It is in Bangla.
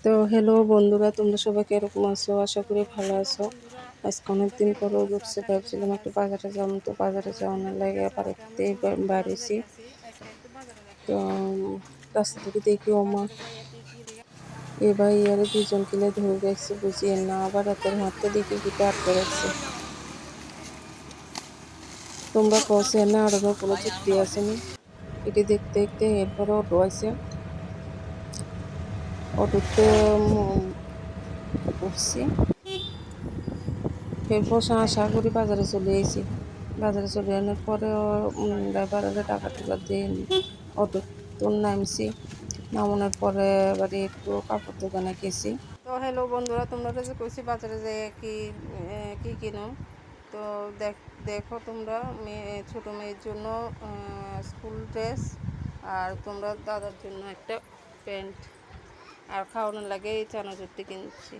তো হ্যালো বন্ধুরা, তোমরা সবাই কিরকম আছো? আশা করি ভালো আছো। আজকে অনেকদিন পর রোদ উঠছে, ভাবছিলাম একটু বাজারে যাবো, তো বাজারে যাওয়ানোর লাগে বাড়িতে বাড়িছি। তো রাস্তা থেকে দেখি ওমা এ ভাই আরে দুজন কিলে ধরে রাখছে, বুঝিয়ে না আবার রাতের হাতে দেখি গিটা আটকে রাখছে। তোমরা কষে না আরো কোনো চুক্তি আসেনি। এটি দেখতে দেখতে এরপরে অটো আছে, অটোতে উঠছি। এরপর আশা করি বাজারে চলে এসেছি। বাজারে চলে আনার পরে ড্রাইভারের টাকা টুকা দিয়ে অটো তো নামছি। নামানোর পরে এবারে একটু কাপড় দোকানে গেছি। তো হ্যালো বন্ধুরা, তোমরা যে কইছি বাজারে যে কি কিনো। তো দেখো তোমরা ছোটো মেয়ের জন্য স্কুল ড্রেস, আর তোমরা দাদার জন্য একটা প্যান্ট, আর খাওয়ানোর লাগে এই চানাচুরটি কিনছি।